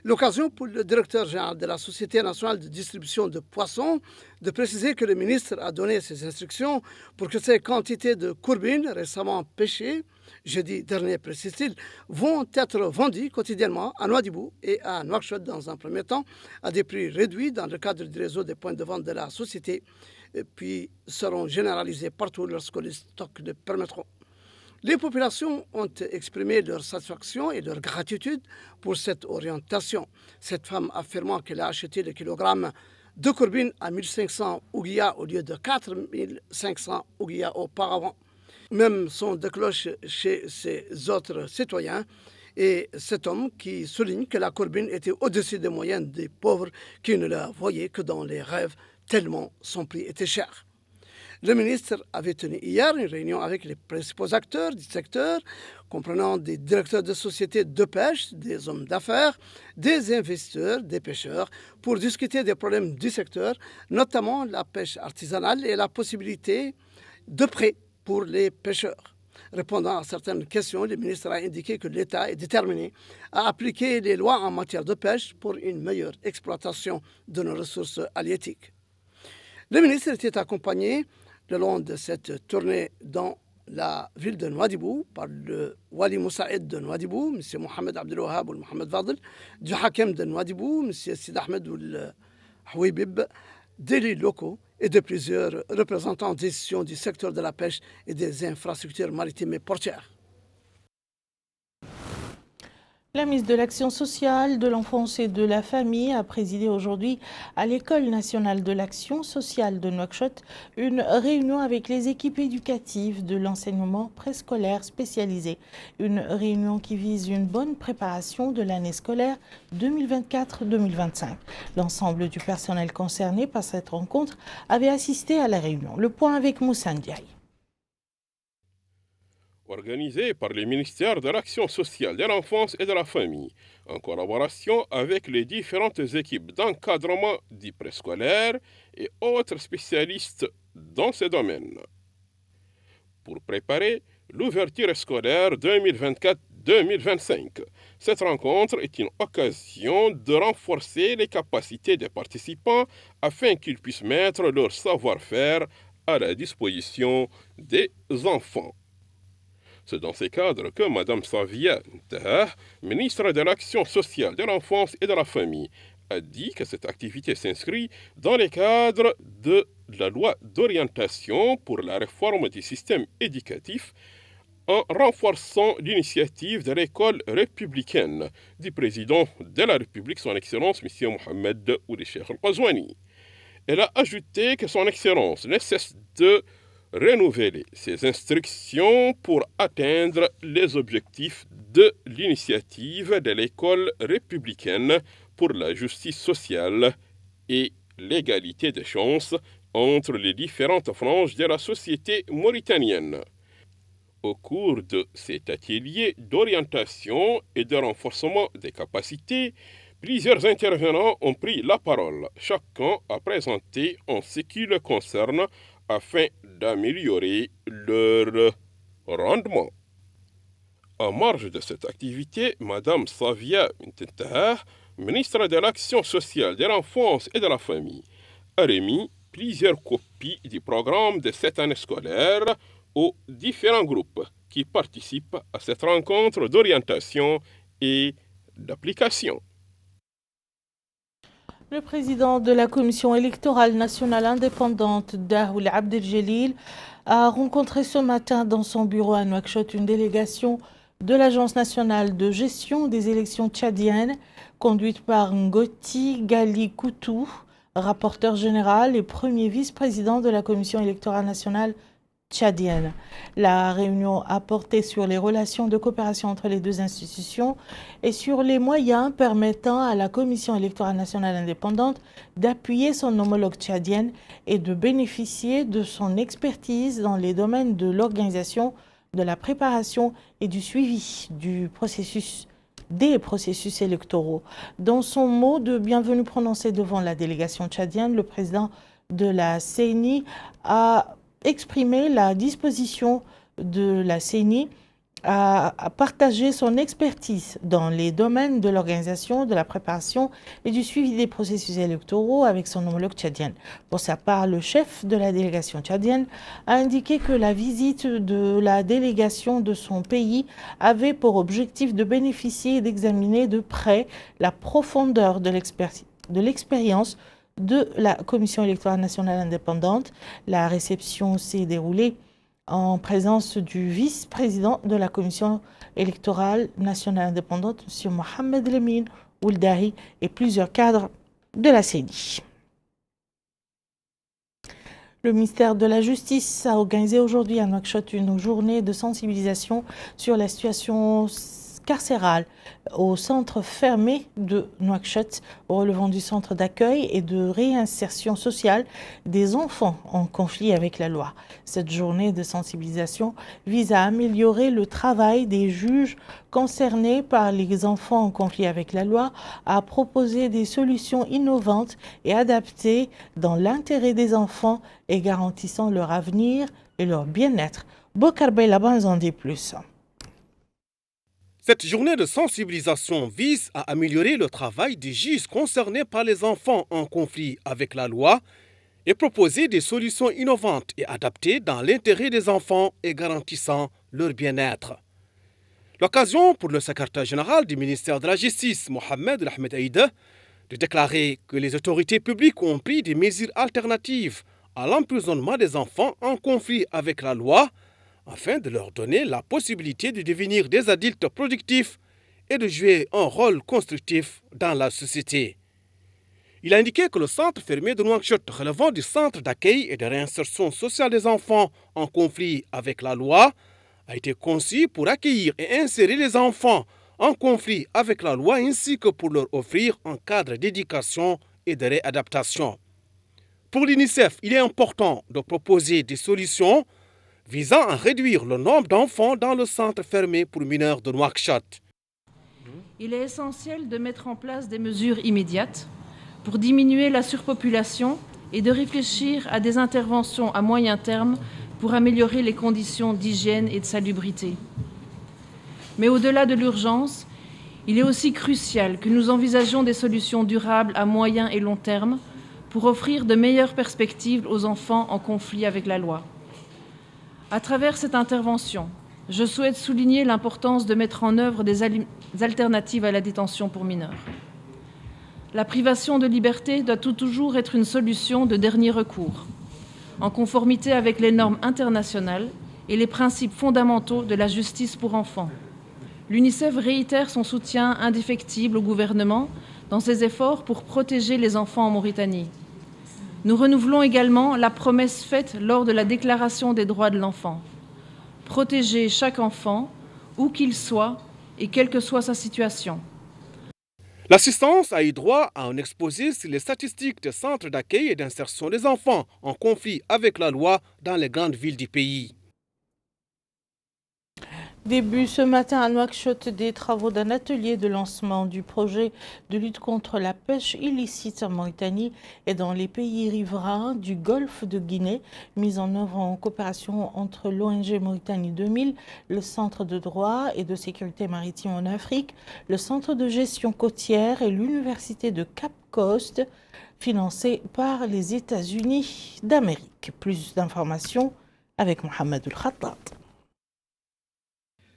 L'occasion pour le directeur général de la Société nationale de distribution de poissons de préciser que le ministre a donné ses instructions pour que ces quantités de courbines récemment pêchées, jeudi dernier précise-t-il, vont être vendues quotidiennement à Nouadhibou et à Nouakchott dans un premier temps à des prix réduits dans le cadre du réseau des points de vente de la société, puis seront généralisées partout lorsque les stocks le permettront. Les populations ont exprimé leur satisfaction et leur gratitude pour cette orientation. Cette femme affirmant qu'elle a acheté le kilogramme de courbine à 1500 ouguiya au lieu de 4500 ouguiya auparavant. Même son de cloche chez ses autres citoyens et cet homme qui souligne que la courbine était au-dessus des moyennes des pauvres qui ne la voyaient que dans les rêves tellement son prix était cher. Le ministre avait tenu hier une réunion avec les principaux acteurs du secteur, comprenant des directeurs de sociétés de pêche, des hommes d'affaires, des investisseurs, des pêcheurs, pour discuter des problèmes du secteur, notamment la pêche artisanale et la possibilité de prêts pour les pêcheurs. Répondant à certaines questions, le ministre a indiqué que l'État est déterminé à appliquer les lois en matière de pêche pour une meilleure exploitation de nos ressources halieutiques. Le ministre était accompagné le long de cette tournée dans la ville de Nouadhibou par le Wali Moussaïd de Nouadhibou, M. Mohamed Abdelwahab ou Mohamed Fadel, du Hakem de Nouadhibou, M. Sid Ahmed ou Houibib, d'élus locaux et de plusieurs représentants des institutions du secteur de la pêche et des infrastructures maritimes et portières. La ministre de l'Action sociale, de l'Enfance et de la Famille a présidé aujourd'hui à l'École nationale de l'Action sociale de Nouakchott une réunion avec les équipes éducatives de l'enseignement préscolaire spécialisé. Une réunion qui vise une bonne préparation de l'année scolaire 2024-2025. L'ensemble du personnel concerné par cette rencontre avait assisté à la réunion. Le point avec Moussa Ndiaye. Organisé par le ministère de l'Action sociale, de l'Enfance et de la Famille, en collaboration avec les différentes équipes d'encadrement du préscolaire et autres spécialistes dans ce domaine. Pour préparer l'ouverture scolaire 2024-2025, cette rencontre est une occasion de renforcer les capacités des participants afin qu'ils puissent mettre leur savoir-faire à la disposition des enfants. C'est dans ces cadres que Mme Savia Ntaha, ministre de l'Action sociale, de l'Enfance et de la Famille, a dit que cette activité s'inscrit dans le cadre de la loi d'orientation pour la réforme du système éducatif en renforçant l'initiative de l'école républicaine du président de la République, son Excellence, M. Mohamed Ould Cheikh Al-Qazouani. Elle a ajouté que son Excellence ne cesse de renouveler ses instructions pour atteindre les objectifs de l'initiative de l'école républicaine pour la justice sociale et l'égalité des chances entre les différentes franges de la société mauritanienne. Au cours de cet atelier d'orientation et de renforcement des capacités, Plusieurs intervenants ont pris la parole. Chacun a présenté en ce qui le concerne afin d'améliorer leur rendement. En marge de cette activité, Mme Savia Mintentaha, ministre de l'Action sociale, de l'enfance et de la famille, a remis plusieurs copies du programme de cette année scolaire aux différents groupes qui participent à cette rencontre d'orientation et d'application. Le président de la Commission électorale nationale indépendante, Dahoul Abdeljelil, a rencontré ce matin dans son bureau à Nouakchott une délégation de l'Agence nationale de gestion des élections tchadiennes, conduite par Ngoti Gali Koutou, rapporteur général et premier vice-président de la Commission électorale nationale tchadienne. La réunion a porté sur les relations de coopération entre les deux institutions et sur les moyens permettant à la Commission électorale nationale indépendante d'appuyer son homologue tchadienne et de bénéficier de son expertise dans les domaines de l'organisation, de la préparation et du suivi des processus électoraux. Dans son mot de bienvenue prononcé devant la délégation tchadienne, le président de la CENI a exprimé la disposition de la CENI à partager son expertise dans les domaines de l'organisation, de la préparation et du suivi des processus électoraux avec son homologue tchadienne. Pour sa part, le chef de la délégation tchadienne a indiqué que la visite de la délégation de son pays avait pour objectif de bénéficier et d'examiner de près la profondeur de l'expérience de la Commission électorale nationale indépendante. La réception s'est déroulée en présence du vice-président de la Commission électorale nationale indépendante, M. Mohamed Lemine Ouldahi, et plusieurs cadres de la CENI. Le ministère de la Justice a organisé aujourd'hui à Nouakchott une journée de sensibilisation sur la situation carcérale au centre fermé de Nouakchott, relevant du centre d'accueil et de réinsertion sociale des enfants en conflit avec la loi. Cette journée de sensibilisation vise à améliorer le travail des juges concernés par les enfants en conflit avec la loi, à proposer des solutions innovantes et adaptées dans l'intérêt des enfants et garantissant leur avenir et leur bien-être. Bokar Beylaban en dit plus. Cette journée de sensibilisation vise à améliorer le travail des juges concernés par les enfants en conflit avec la loi et proposer des solutions innovantes et adaptées dans l'intérêt des enfants et garantissant leur bien-être. L'occasion pour le secrétaire général du ministère de la Justice, Mohamed Ahmed Aïda, de déclarer que les autorités publiques ont pris des mesures alternatives à l'emprisonnement des enfants en conflit avec la loi afin de leur donner la possibilité de devenir des adultes productifs et de jouer un rôle constructif dans la société. Il a indiqué que le centre fermé de Nouakchott, relevant du centre d'accueil et de réinsertion sociale des enfants en conflit avec la loi, a été conçu pour accueillir et insérer les enfants en conflit avec la loi ainsi que pour leur offrir un cadre d'éducation et de réadaptation. Pour l'UNICEF, il est important de proposer des solutions visant à réduire le nombre d'enfants dans le centre fermé pour mineurs de Nouakchott. Il est essentiel de mettre en place des mesures immédiates pour diminuer la surpopulation et de réfléchir à des interventions à moyen terme pour améliorer les conditions d'hygiène et de salubrité. Mais au-delà de l'urgence, il est aussi crucial que nous envisagions des solutions durables à moyen et long terme pour offrir de meilleures perspectives aux enfants en conflit avec la loi. À travers cette intervention, je souhaite souligner l'importance de mettre en œuvre des alternatives à la détention pour mineurs. La privation de liberté doit toujours être une solution de dernier recours, en conformité avec les normes internationales et les principes fondamentaux de la justice pour enfants. L'UNICEF réitère son soutien indéfectible au gouvernement dans ses efforts pour protéger les enfants en Mauritanie. Nous renouvelons également la promesse faite lors de la Déclaration des droits de l'enfant. Protéger chaque enfant, où qu'il soit et quelle que soit sa situation. L'assistance a eu droit à un exposé sur les statistiques des centres d'accueil et d'insertion des enfants en conflit avec la loi dans les grandes villes du pays. Début ce matin à Nouakchott des travaux d'un atelier de lancement du projet de lutte contre la pêche illicite en Mauritanie et dans les pays riverains du golfe de Guinée, mise en œuvre en coopération entre l'ONG Mauritanie 2000, le Centre de droit et de sécurité maritime en Afrique, le Centre de gestion côtière et l'Université de Cap Coast, financé par les États-Unis d'Amérique. Plus d'informations avec Mohamed El-Khattat.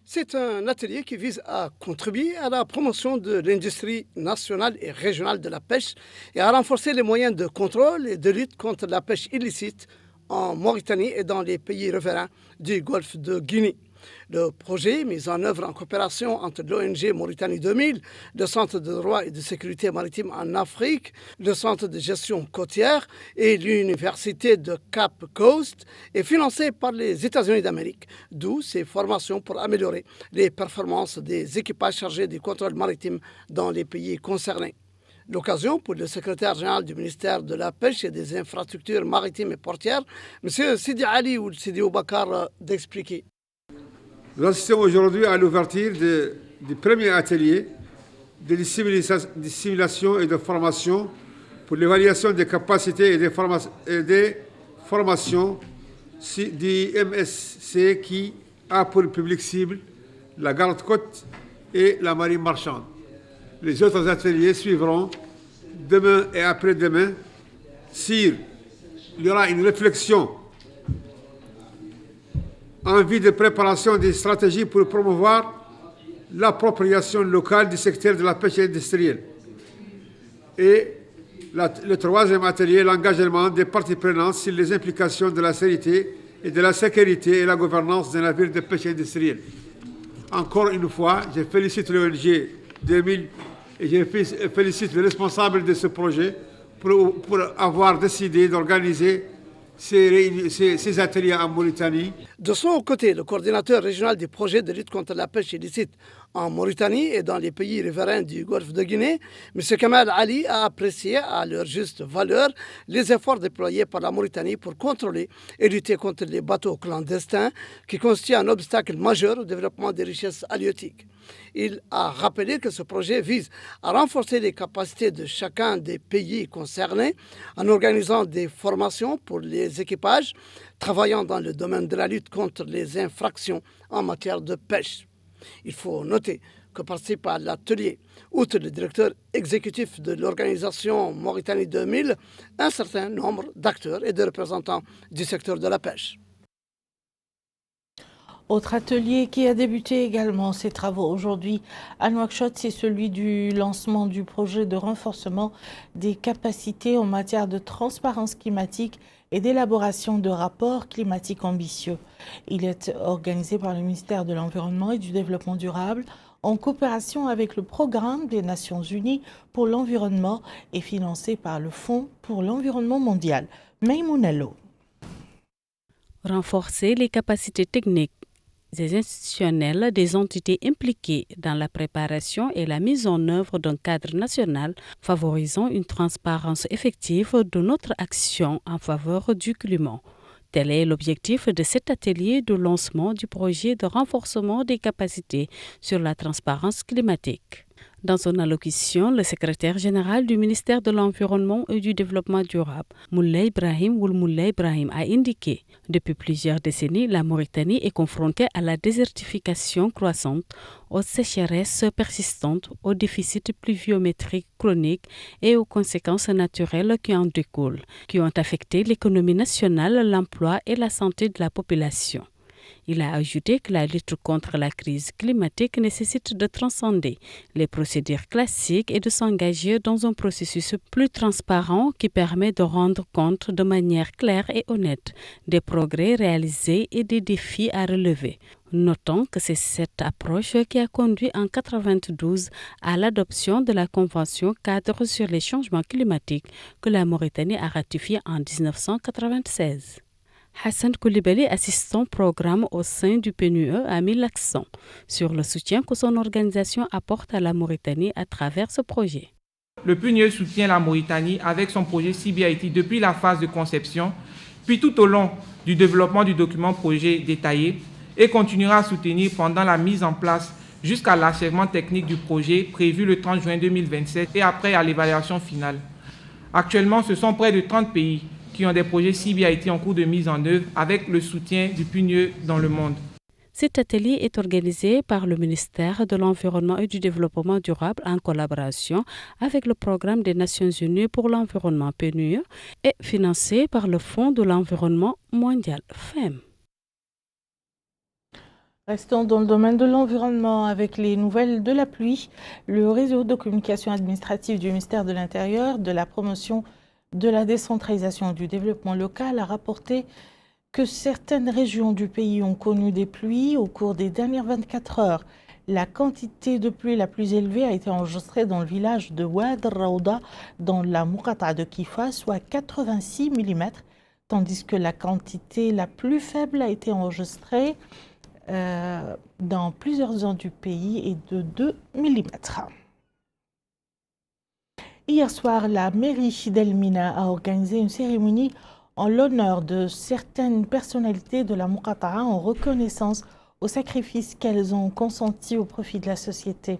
C'est un atelier qui vise à contribuer à la promotion de l'industrie nationale et régionale de la pêche et à renforcer les moyens de contrôle et de lutte contre la pêche illicite en Mauritanie et dans les pays riverains du golfe de Guinée. Le projet, mis en œuvre en coopération entre l'ONG Mauritanie 2000, le Centre de droit et de sécurité maritime en Afrique, le Centre de gestion côtière et l'Université de Cap Coast, est financé par les États-Unis d'Amérique, d'où ces formations pour améliorer les performances des équipages chargés du contrôle maritime dans les pays concernés. L'occasion pour le secrétaire général du ministère de la Pêche et des infrastructures maritimes et portières, M. Sidi Ali ou Sidi Oubakar, d'expliquer. Nous assistons aujourd'hui à l'ouverture du premier atelier de simulation et de formation pour l'évaluation des capacités et des formations du MSC qui a pour public cible la garde-côte et la marine marchande. Les autres ateliers suivront demain et après-demain. Il y aura une réflexion en vue de préparation des stratégies pour promouvoir l'appropriation locale du secteur de la pêche industrielle. Et le troisième atelier, l'engagement des parties prenantes sur les implications de la sécurité et de la sécurité et la gouvernance d'un navire de pêche industrielle. Encore une fois, je félicite l'ONG 2000 et je félicite le responsable de ce projet pour avoir décidé d'organiser ces ateliers en Mauritanie. De son côté, le coordinateur régional du projet de lutte contre la pêche illicite en Mauritanie et dans les pays riverains du golfe de Guinée, M. Kamal Ali a apprécié à leur juste valeur les efforts déployés par la Mauritanie pour contrôler et lutter contre les bateaux clandestins qui constituent un obstacle majeur au développement des richesses halieutiques. Il a rappelé que ce projet vise à renforcer les capacités de chacun des pays concernés en organisant des formations pour les équipages travaillant dans le domaine de la lutte contre les infractions en matière de pêche. Il faut noter que participe à l'atelier, outre le directeur exécutif de l'organisation Mauritanie 2000, un certain nombre d'acteurs et de représentants du secteur de la pêche. Autre atelier qui a débuté également ses travaux aujourd'hui à Nouakchott, c'est celui du lancement du projet de renforcement des capacités en matière de transparence climatique et d'élaboration de rapports climatiques ambitieux. Il est organisé par le ministère de l'Environnement et du Développement durable en coopération avec le Programme des Nations Unies pour l'environnement et financé par le Fonds pour l'environnement mondial. Maïmounello. Renforcer les capacités techniques des institutionnels des entités impliquées dans la préparation et la mise en œuvre d'un cadre national favorisant une transparence effective de notre action en faveur du climat. Tel est l'objectif de cet atelier de lancement du projet de renforcement des capacités sur la transparence climatique. Dans son allocution, le secrétaire général du ministère de l'Environnement et du Développement durable, Moulay Ibrahim, a indiqué que depuis plusieurs décennies, la Mauritanie est confrontée à la désertification croissante, aux sécheresses persistantes, aux déficits pluviométriques chroniques et aux conséquences naturelles qui en découlent, qui ont affecté l'économie nationale, l'emploi et la santé de la population. Il a ajouté que la lutte contre la crise climatique nécessite de transcender les procédures classiques et de s'engager dans un processus plus transparent qui permet de rendre compte de manière claire et honnête des progrès réalisés et des défis à relever. Notons que c'est cette approche qui a conduit en 1992 à l'adoption de la Convention cadre sur les changements climatiques que la Mauritanie a ratifiée en 1996. Hassan Koulibaly, assistant programme au sein du PNUE, a mis l'accent sur le soutien que son organisation apporte à la Mauritanie à travers ce projet. Le PNUE soutient la Mauritanie avec son projet CBIT depuis la phase de conception, puis tout au long du développement du document projet détaillé et continuera à soutenir pendant la mise en place jusqu'à l'achèvement technique du projet prévu le 30 juin 2027 et après à l'évaluation finale. Actuellement, ce sont près de 30 pays qui ont des projets cibles Haïti en cours de mise en œuvre avec le soutien du PNUE dans le monde. Cet atelier est organisé par le ministère de l'Environnement et du Développement durable en collaboration avec le Programme des Nations Unies pour l'environnement PNUE et financé par le Fonds de l'environnement mondial FEM. Restons dans le domaine de l'environnement avec les nouvelles de la pluie. Le réseau de communication administrative du ministère de l'Intérieur, de la promotion de la décentralisation et du développement local a rapporté que certaines régions du pays ont connu des pluies au cours des dernières 24 heures. La quantité de pluie la plus élevée a été enregistrée dans le village de Ouad Raouda, dans la Muqata de Kifa, soit 86 mm, tandis que la quantité la plus faible a été enregistrée dans plusieurs zones du pays et de 2 mm. Hier soir, la mairie d'Elmina a organisé une cérémonie en l'honneur de certaines personnalités de la Muqata en reconnaissance au sacrifice qu'elles ont consenti au profit de la société.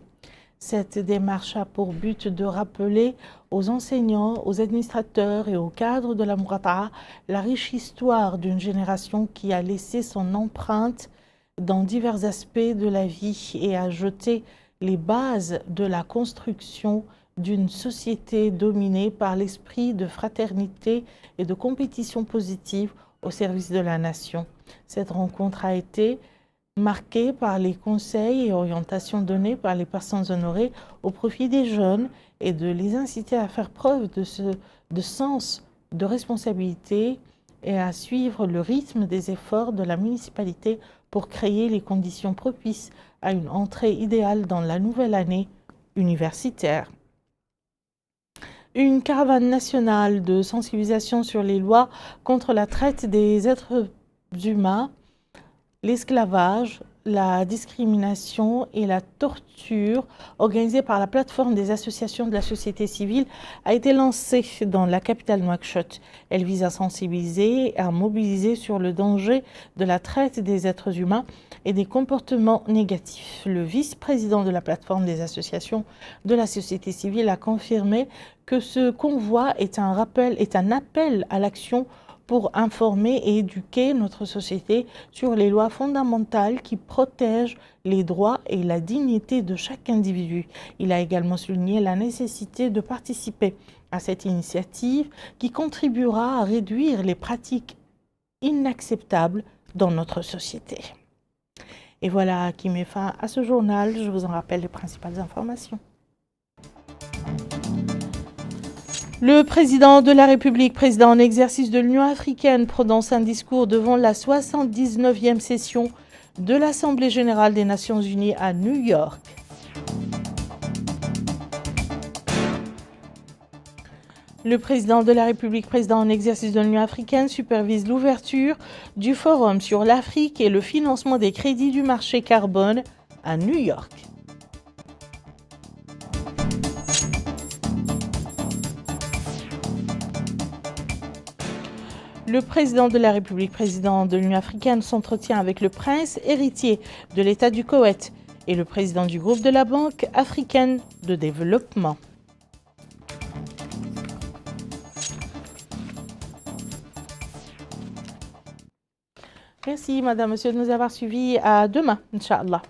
Cette démarche a pour but de rappeler aux enseignants, aux administrateurs et aux cadres de la Muqata la riche histoire d'une génération qui a laissé son empreinte dans divers aspects de la vie et a jeté les bases de la construction d'une société dominée par l'esprit de fraternité et de compétition positive au service de la nation. Cette rencontre a été marquée par les conseils et orientations donnés par les personnes honorées au profit des jeunes et de les inciter à faire preuve de sens de responsabilité et à suivre le rythme des efforts de la municipalité pour créer les conditions propices à une entrée idéale dans la nouvelle année universitaire. Une caravane nationale de sensibilisation sur les lois contre la traite des êtres humains, l'esclavage, la discrimination et la torture, organisée par la plateforme des associations de la société civile, a été lancée dans la capitale Nouakchott. Elle vise à sensibiliser et à mobiliser sur le danger de la traite des êtres humains et des comportements négatifs. Le vice-président de la plateforme des associations de la société civile a confirmé que ce convoi est un appel à l'action pour informer et éduquer notre société sur les lois fondamentales qui protègent les droits et la dignité de chaque individu. Il a également souligné la nécessité de participer à cette initiative qui contribuera à réduire les pratiques inacceptables dans notre société. Et voilà qui met fin à ce journal. Je vous en rappelle les principales informations. Le président de la République, président en exercice de l'Union africaine, prononce un discours devant la 79e session de l'Assemblée générale des Nations unies à New York. Le président de la République, président en exercice de l'Union africaine, supervise l'ouverture du Forum sur l'Afrique et le financement des crédits du marché carbone à New York. Le président de la République, président de l'Union africaine, s'entretient avec le prince héritier de l'État du Koweït et le président du groupe de la Banque africaine de développement. Merci, madame, monsieur, de nous avoir suivis. À demain, Inch'Allah.